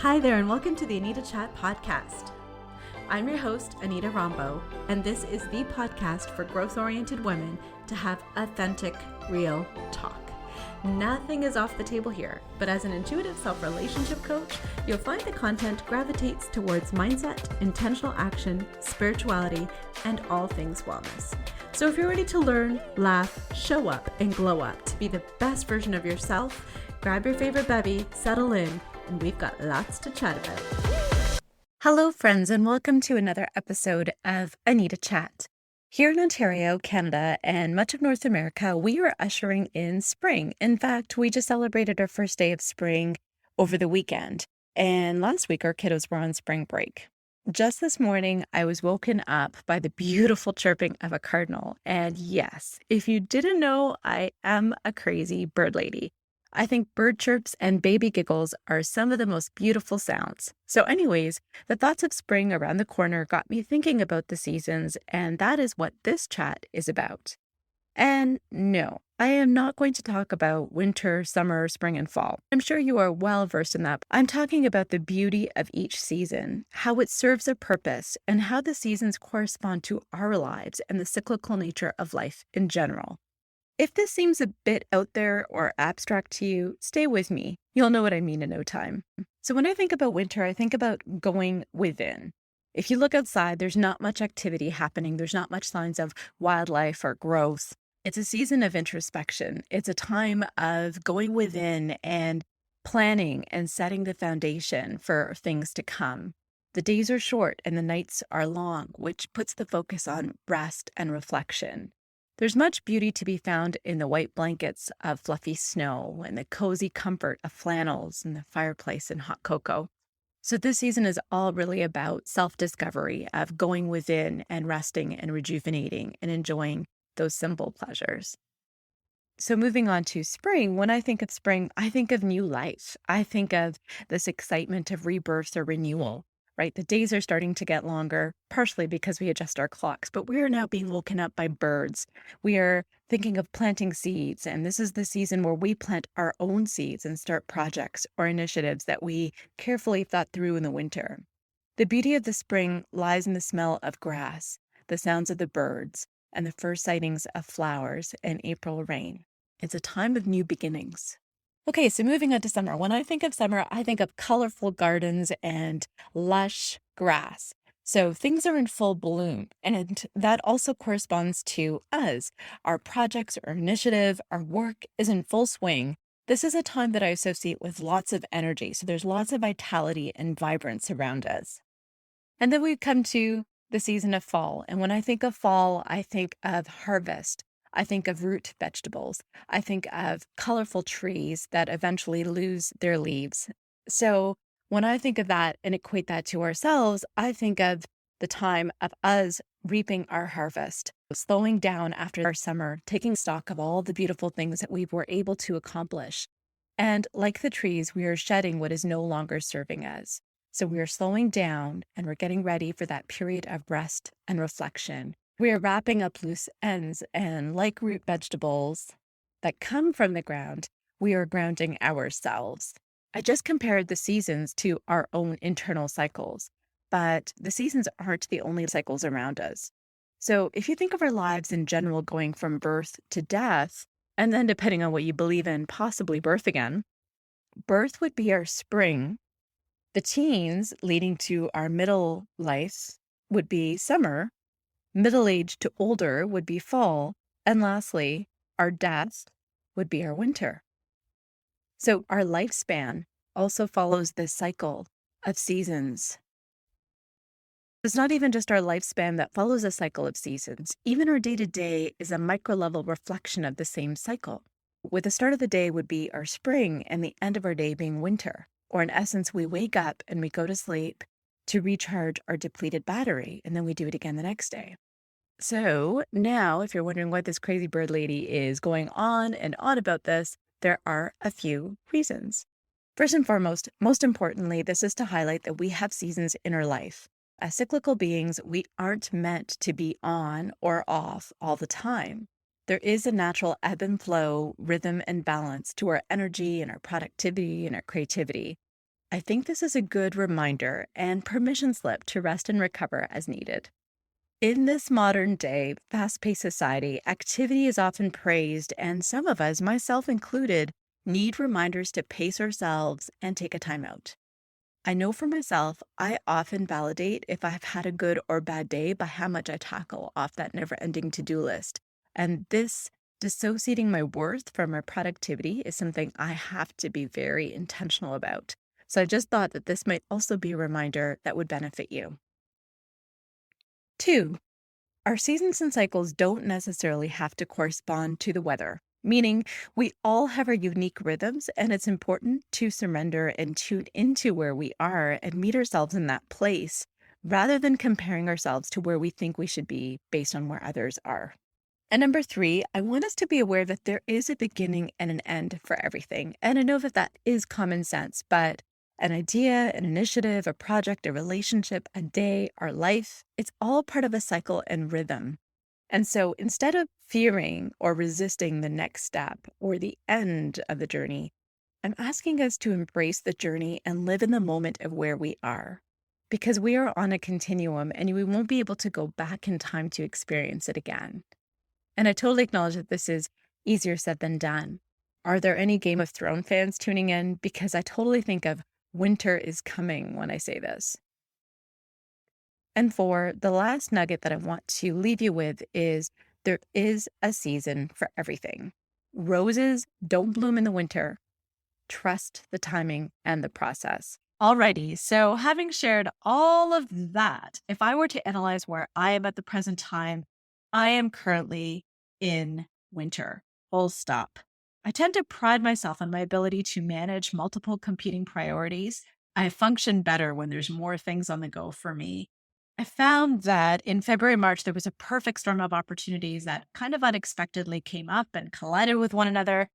Hi there, and welcome to the Anita Chat podcast. I'm your host, Anita Rombo, and this is the podcast for growth-oriented women to have authentic, real talk. Nothing is off the table here, but as an intuitive self-relationship coach, you'll find the content gravitates towards mindset, intentional action, spirituality, and all things wellness. So if you're ready to learn, laugh, show up, and glow up to be the best version of yourself, grab your favorite bevy, settle in, and we've got lots to chat about. Hello, friends, and welcome to another episode of Anita Chat. Here in Ontario, Canada, and much of North America, we are ushering in spring. In fact, we just celebrated our first day of spring over the weekend, and last week our kiddos were on spring break. Just this morning, I was woken up by the beautiful chirping of a cardinal, and yes, if you didn't know, I am a crazy bird lady. I think bird chirps and baby giggles are some of the most beautiful sounds. So anyways, the thoughts of spring around the corner got me thinking about the seasons, and that is what this chat is about. And no, I am not going to talk about winter, summer, spring, and fall. I'm sure you are well versed in that. I'm talking about the beauty of each season, how it serves a purpose, and how the seasons correspond to our lives and the cyclical nature of life in general. If this seems a bit out there or abstract to you, stay with me. You'll know what I mean in no time. So when I think about winter, I think about going within. If you look outside, there's not much activity happening. There's not much signs of wildlife or growth. It's a season of introspection. It's a time of going within and planning and setting the foundation for things to come. The days are short and the nights are long, which puts the focus on rest and reflection. There's much beauty to be found in the white blankets of fluffy snow and the cozy comfort of flannels and the fireplace and hot cocoa. So this season is all really about self-discovery, of going within and resting and rejuvenating and enjoying those simple pleasures. So moving on to spring, when I think of spring, I think of new life. I think of this excitement of rebirth or renewal. Right? The days are starting to get longer, partially because we adjust our clocks, but we are now being woken up by birds. We are thinking of planting seeds, and this is the season where we plant our own seeds and start projects or initiatives that we carefully thought through in the winter. The beauty of the spring lies in the smell of grass, the sounds of the birds, and the first sightings of flowers and April rain. It's a time of new beginnings. Okay, so moving on to summer. When I think of summer, I think of colorful gardens and lush grass. So things are in full bloom, and that also corresponds to us. Our projects or initiative, our work is in full swing. This is a time that I associate with lots of energy. So there's lots of vitality and vibrance around us. And then we come to the season of fall. And when I think of fall, I think of harvest. I think of root vegetables. I think of colorful trees that eventually lose their leaves. So when I think of that and equate that to ourselves, I think of the time of us reaping our harvest, slowing down after our summer, taking stock of all the beautiful things that we were able to accomplish. And like the trees, we are shedding what is no longer serving us. So we are slowing down and we're getting ready for that period of rest and reflection. We are wrapping up loose ends, and like root vegetables that come from the ground, we are grounding ourselves. I just compared the seasons to our own internal cycles, but the seasons aren't the only cycles around us. So if you think of our lives in general going from birth to death, and then depending on what you believe in, possibly birth again, birth would be our spring. The teens leading to our middle life would be summer. Middle-aged to older would be fall, and lastly, our death would be our winter. So our lifespan also follows this cycle of seasons. It's not even just our lifespan that follows a cycle of seasons. Even our day-to-day is a micro-level reflection of the same cycle. With the start of the day would be our spring and the end of our day being winter. Or in essence, we wake up and we go to sleep to recharge our depleted battery, and then we do it again the next day. So now, if you're wondering what this crazy bird lady is going on and on about this, there are a few reasons. First and foremost, most importantly, this is to highlight that we have seasons in our life. As cyclical beings, we aren't meant to be on or off all the time. There is a natural ebb and flow, rhythm and balance to our energy and our productivity and our creativity. I think this is a good reminder and permission slip to rest and recover as needed. In this modern day, fast paced society, activity is often praised, and some of us, myself included, need reminders to pace ourselves and take a time out. I know for myself, I often validate if I've had a good or bad day by how much I tackle off that never ending to do list. And this dissociating my worth from my productivity is something I have to be very intentional about. So I just thought that this might also be a reminder that would benefit you. 2, our seasons and cycles don't necessarily have to correspond to the weather, meaning we all have our unique rhythms, and it's important to surrender and tune into where we are and meet ourselves in that place rather than comparing ourselves to where we think we should be based on where others are. And number 3, I want us to be aware that there is a beginning and an end for everything. And I know that that is common sense, but an idea, an initiative, a project, a relationship, a day, our life, it's all part of a cycle and rhythm. And so instead of fearing or resisting the next step or the end of the journey, I'm asking us to embrace the journey and live in the moment of where we are. Because we are on a continuum and we won't be able to go back in time to experience it again. And I totally acknowledge that this is easier said than done. Are there any Game of Thrones fans tuning in? Because I totally think of winter is coming when I say this. And for the last nugget that I want to leave you with is there is a season for everything. Roses don't bloom in the winter. Trust the timing and the process. Alrighty, so having shared all of that, if I were to analyze where I am at the present time, I am currently in winter, full stop. I tend to pride myself on my ability to manage multiple competing priorities. I function better when there's more things on the go for me. I found that in February, March, there was a perfect storm of opportunities that kind of unexpectedly came up and collided with one another.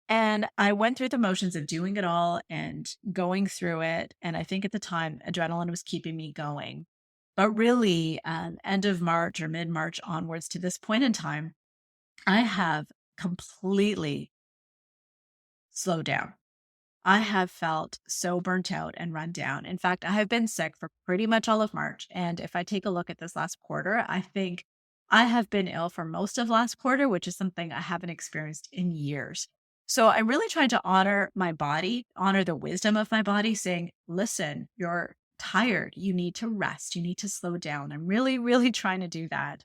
And I went through the motions of doing it all and going through it. And I think at the time, adrenaline was keeping me going. But really, end of March or mid-March onwards to this point in time, I have completely slowed down. I have felt so burnt out and run down. In fact, I have been sick for pretty much all of March. And if I take a look at this last quarter, I think I have been ill for most of last quarter, which is something I haven't experienced in years. So I'm really trying to honor my body, honor the wisdom of my body, saying, listen, you're tired. You need to rest. You need to slow down. I'm really, really trying to do that.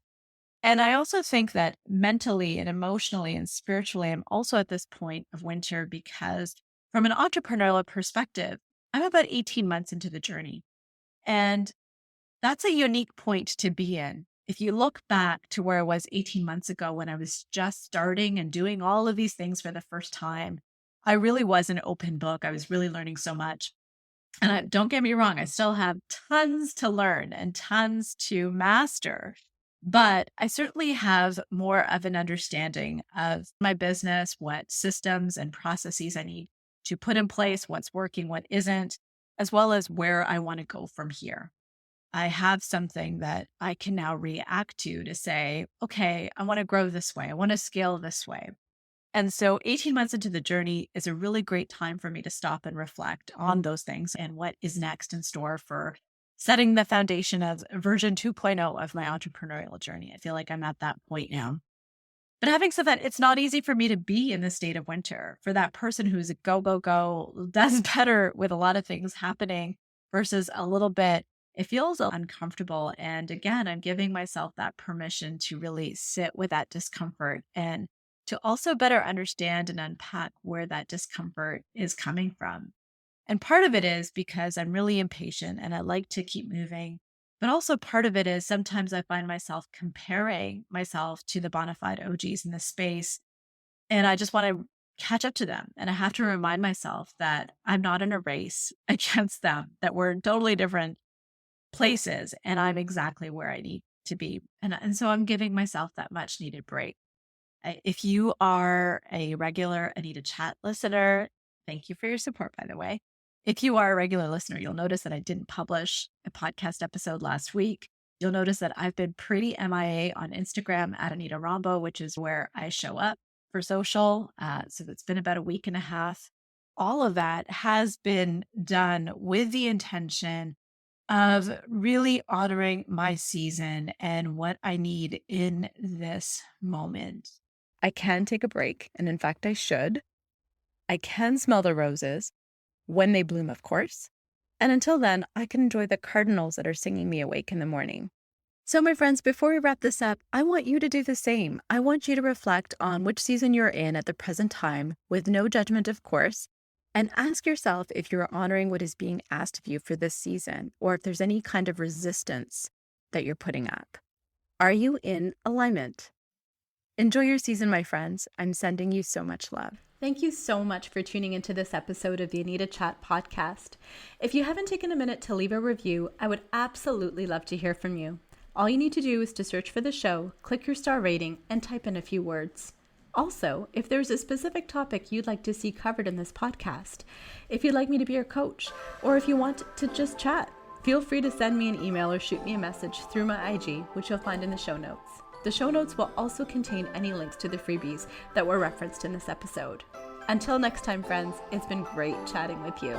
And I also think that mentally and emotionally and spiritually, I'm also at this point of winter because from an entrepreneurial perspective, I'm about 18 months into the journey. And that's a unique point to be in. If you look back to where I was 18 months ago when I was just starting and doing all of these things for the first time, I really was an open book. I was really learning so much. And don't get me wrong, I still have tons to learn and tons to master. But I certainly have more of an understanding of my business, what systems and processes I need to put in place, what's working, what isn't, as well as where I want to go from here. I have something that I can now react to say, okay, I want to grow this way. I want to scale this way. And so 18 months into the journey is a really great time for me to stop and reflect on those things and what is next in store for setting the foundation of version 2.0 of my entrepreneurial journey. I feel like I'm at that point now. But having said that, it's not easy for me to be in the state of winter. For that person who's a go, go, go, does better with a lot of things happening versus a little bit, it feels uncomfortable. And again, I'm giving myself that permission to really sit with that discomfort and to also better understand and unpack where that discomfort is coming from. And part of it is because I'm really impatient and I like to keep moving. But also part of it is sometimes I find myself comparing myself to the bona fide OGs in this space. And I just want to catch up to them. And I have to remind myself that I'm not in a race against them, that we're in totally different places and I'm exactly where I need to be. And so I'm giving myself that much needed break. If you are a regular Anita Chat listener, thank you for your support, by the way. If you are a regular listener, you'll notice that I didn't publish a podcast episode last week. You'll notice that I've been pretty MIA on Instagram at Anita Rombo, which is where I show up for social. So it's been about a week and a half. all of that has been done with the intention of really honoring my season and what I need in this moment. I can take a break, and in fact, I should. I can smell the roses when they bloom, of course. And until then, I can enjoy the cardinals that are singing me awake in the morning. So, my friends, before we wrap this up, I want you to do the same. I want you to reflect on which season you're in at the present time, with no judgment, of course, and ask yourself if you're honoring what is being asked of you for this season, or if there's any kind of resistance that you're putting up. Are you in alignment? Enjoy your season, my friends. I'm sending you so much love. Thank you so much for tuning into this episode of the Anita Chat podcast. If you haven't taken a minute to leave a review, I would absolutely love to hear from you. All you need to do is to search for the show, click your star rating, and type in a few words. Also, if there's a specific topic you'd like to see covered in this podcast, if you'd like me to be your coach, or if you want to just chat, feel free to send me an email or shoot me a message through my IG, which you'll find in the show notes. The show notes will also contain any links to the freebies that were referenced in this episode. Until next time, friends, it's been great chatting with you.